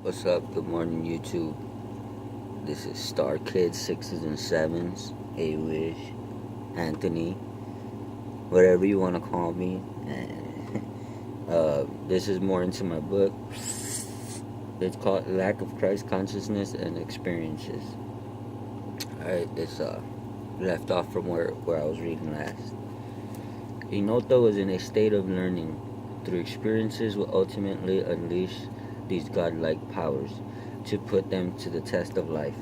What's up? Good morning, YouTube. This is Star Kid Sixes and Sevens, A Wish, Anthony, whatever you want to call me. This is more into my book. It's called Lack of Christ Consciousness and Experiences. Alright, it's left off from where I was reading last. Inoto was in a state of learning. Through experiences will ultimately unleash these godlike powers to put them to the test of life.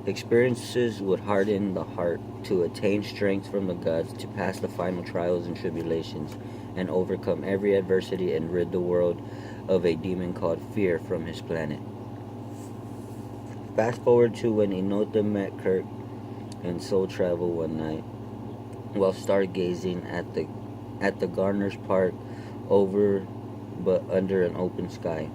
Experiences would harden the heart to attain strength from the gods to pass the final trials and tribulations and overcome every adversity and rid the world of a demon called fear from his planet. Fast forward to when Inota met Kirk and soul travel one night while stargazing at the Garner's Park over but under an open sky.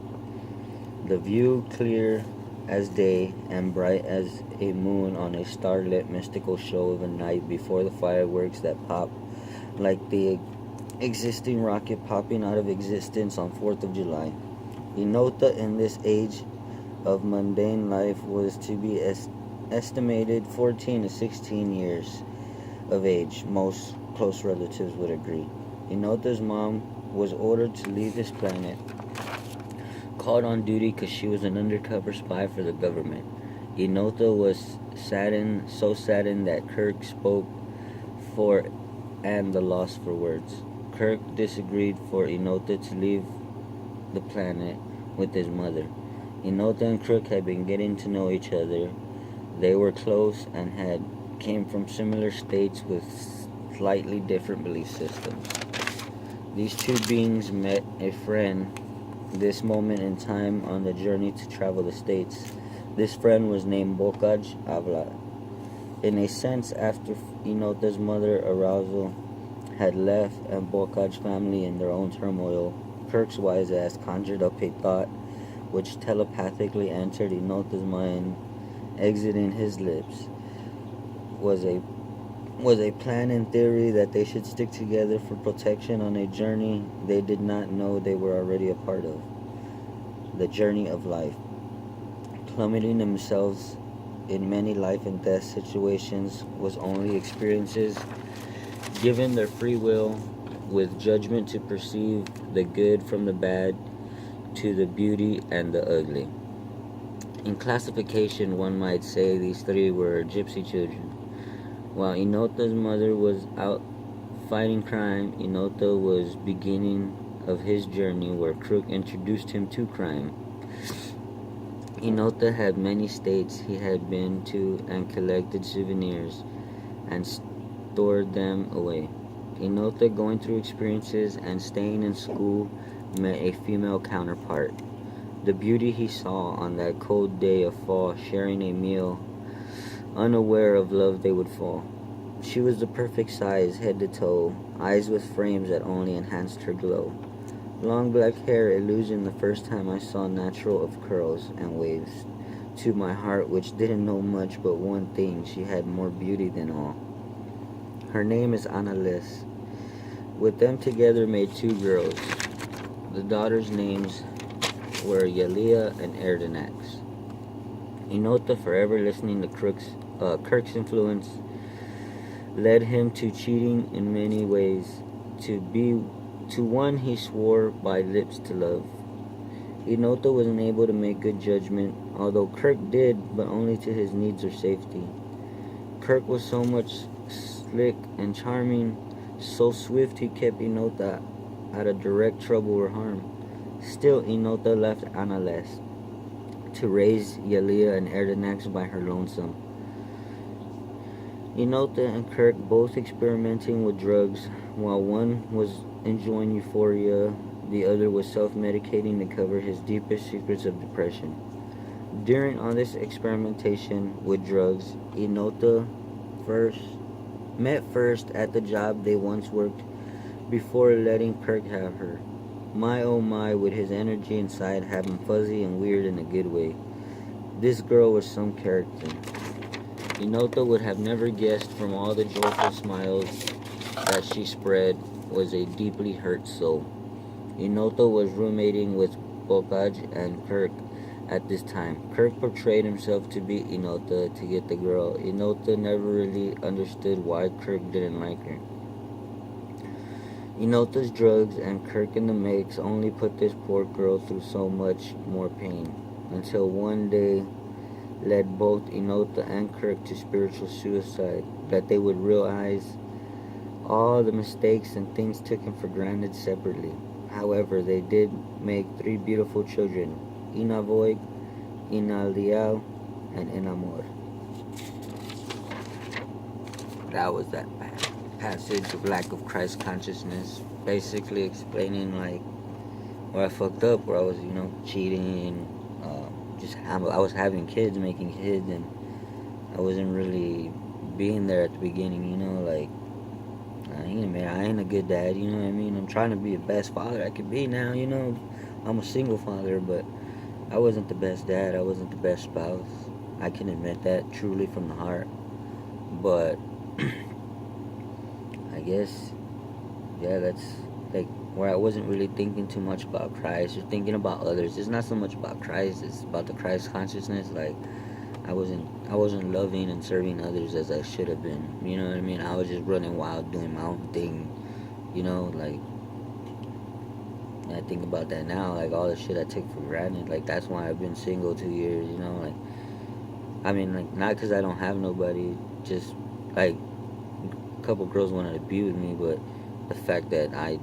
The view clear as day and bright as a moon on a starlit mystical show of a night before the fireworks that pop like the existing rocket popping out of existence on 4th of July. Inota in this age of mundane life was to be estimated 14 to 16 years of age. Most close relatives would agree. Inota's mom was ordered to leave this planet, called on duty because she was an undercover spy for the government. Inota was so saddened that Kirk spoke for and the loss for words. Kirk disagreed for Inota to leave the planet with his mother. Inota and Kirk had been getting to know each other. They were close and came from similar states with slightly different belief systems. These two beings met a friend this moment in time on the journey to travel the states. This friend was named Bokaj Avla. In a sense, after Inota's mother arousal had left and Bokaj's family in their own turmoil, Kirk's wise ass conjured up a thought which telepathically entered Inota's mind, exiting his lips. Was a plan in theory that they should stick together for protection on a journey they did not know they were already a part of. The journey of life. Plummeting themselves in many life and death situations was only experiences given their free will with judgment to perceive the good from the bad to the beauty and the ugly. In classification, one might say these three were gypsy children. While Inota's mother was out fighting crime, Inota was beginning of his journey where Crook introduced him to crime. Inota had many states he had been to and collected souvenirs and stored them away. Inota, going through experiences and staying in school, met a female counterpart. The beauty he saw on that cold day of fall, sharing a meal, unaware of love they would fall. She was the perfect size, head to toe, eyes with frames that only enhanced her glow. Long black hair, illusion the first time I saw natural of curls and waves. To my heart, which didn't know much but one thing, she had more beauty than all. Her name is Annalise. With them together made two girls. The daughters' names were Yalia and Erdenax. Inota, forever listening to Kirk's influence, led him to cheating in many ways, to one he swore by lips to love. Inota was unable to make good judgment, although Kirk did, but only to his needs or safety. Kirk was so much slick and charming, so swift he kept Inota out of direct trouble or harm. Still, Inota left Annalise to raise Yalia and Erdenax by her lonesome. Inota and Kirk both experimenting with drugs. While one was enjoying euphoria, the other was self-medicating to cover his deepest secrets of depression. During all this experimentation with drugs, Inota met first at the job they once worked before letting Kirk have her. My oh my, would his energy inside have him fuzzy and weird in a good way. This girl was some character. Inota would have never guessed from all the joyful smiles that she spread was a deeply hurt soul. Inoto was roommating with Bocage and Kirk at this time. Kirk portrayed himself to be Inota to get the girl. Inota never really understood why Kirk didn't like her. Inota's drugs and Kirk in the mix only put this poor girl through so much more pain, until one day led both Inota and Kirk to spiritual suicide, that they would realize all the mistakes and things taken for granted separately. However, they did make three beautiful children, Inavoig, Inaliao, and Enamor. That was that passage of lack of Christ consciousness, basically explaining like where I fucked up, where I was, cheating, I was having kids, making kids, and I wasn't really being there at the beginning, like I ain't a good dad, you know what I mean? I'm trying to be the best father I could be now, I'm a single father, but I wasn't the best dad, I wasn't the best spouse. I can admit that truly from the heart. But I guess, yeah, that's like where I wasn't really thinking too much about Christ or thinking about others. It's not so much about Christ, it's about the Christ consciousness. Like I wasn't loving and serving others as I should have been. You know what I mean? I was just running wild, doing my own thing. Like I think about that now, like all the shit I take for granted. Like that's why I've been single 2 years. Like I mean, like not because I don't have nobody, just like a couple girls wanted to be with me, but the fact that I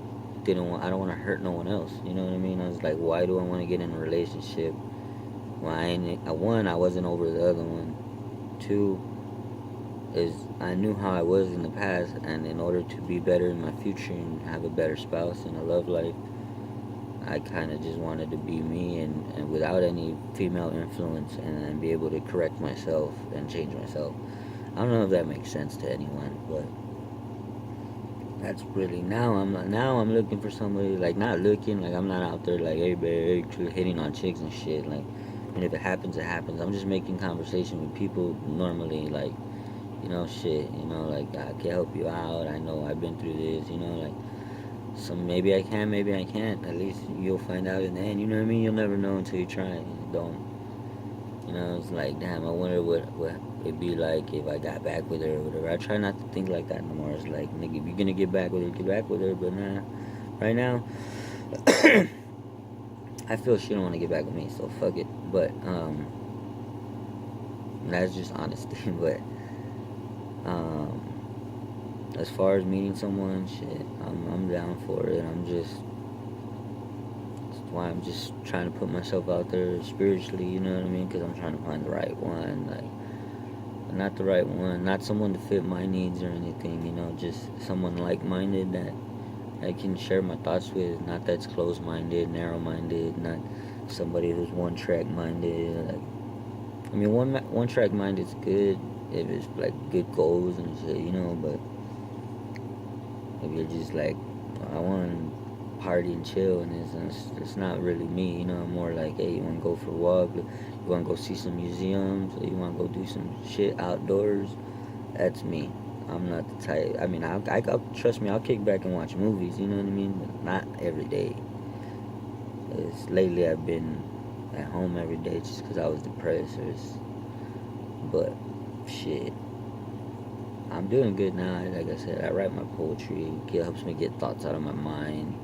don't want to hurt no one else. You know what I mean? I was like, why do I want to get in a relationship? One, I wasn't over the other one. Two, is I knew how I was in the past, and in order to be better in my future and have a better spouse and a love life, I kind of just wanted to be me and without any female influence, and be able to correct myself and change myself. I don't know if that makes sense to anyone, but that's really now I'm looking for somebody, like not looking, like I'm not out there like, hey babe, hitting on chicks and shit, like, and if it happens, it happens. I'm just making conversation with people normally, like, like I can help you out, I know I've been through this, like, so maybe I can, maybe I can't. At least you'll find out in the end, you know what I mean? You'll never know until you try. It's like, damn, I wonder what it'd be like if I got back with her or whatever. I try not to think like that no more. It's like, nigga, if you're gonna get back with her, but nah, right now, I feel she don't want to get back with me, so fuck it. But, that's just honesty, but, as far as meeting someone, shit, I'm down for it. That's why I'm just trying to put myself out there spiritually, you know what I mean? Because I'm trying to find the right one, like, not the right one, not someone to fit my needs or anything, just someone like-minded that I can share my thoughts with, not that's closed-minded, narrow-minded, not somebody who's one-track-minded. Like, I mean, one-track-minded is good if it's like good goals and shit, but if you're just like, I want to party and chill, and it's not really me, I'm more like, hey, you want to go for a walk, you want to go see some museums, or you want to go do some shit outdoors, that's me. I'm not the type, I mean, I'll trust me, I'll kick back and watch movies, you know what I mean, but not every day. Lately I've been at home every day just because I was depressed, but shit, I'm doing good now. Like I said, I write my poetry. It helps me get thoughts out of my mind,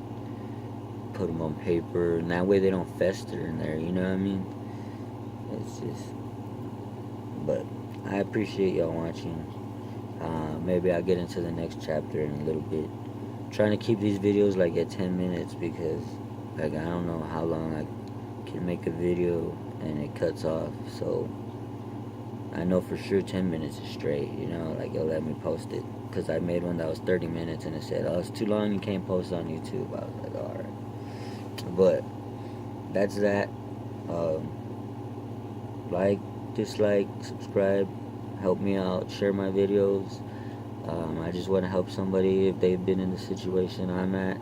put them on paper, and that way they don't fester in there, you know what I mean? It's just, but I appreciate y'all watching. Maybe I'll get into the next chapter in a little bit. I'm trying to keep these videos like at 10 minutes because, like, I don't know how long I can make a video and it cuts off, so I know for sure 10 minutes is straight, like it'll let me post it. Because I made one that was 30 minutes and it said, oh, it's too long, you can't post on YouTube. I was like, alright. But that's that. Like, dislike, subscribe, help me out, share my videos. I just want to help somebody if they've been in the situation I'm at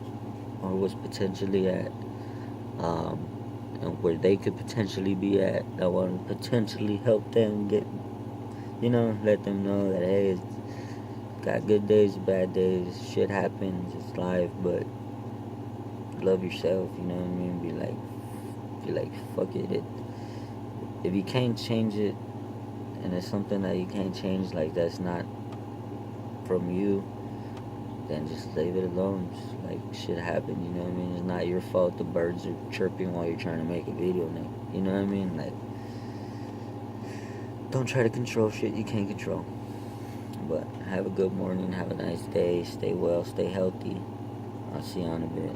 or was potentially at. And where they could potentially be at. I want to potentially help them get, let them know that, hey, it's got good days, bad days, shit happens, it's life, but love yourself, you know what I mean? Be like, be like, fuck it. If you can't change it, and it's something that you can't change, like that's not from you, then just leave it alone. Just like shit happen, you know what I mean? It's not your fault the birds are chirping while you're trying to make a video now. You know what I mean? Like, don't try to control shit you can't control. But have a good morning, have a nice day, stay well, stay healthy. I'll see you in a bit.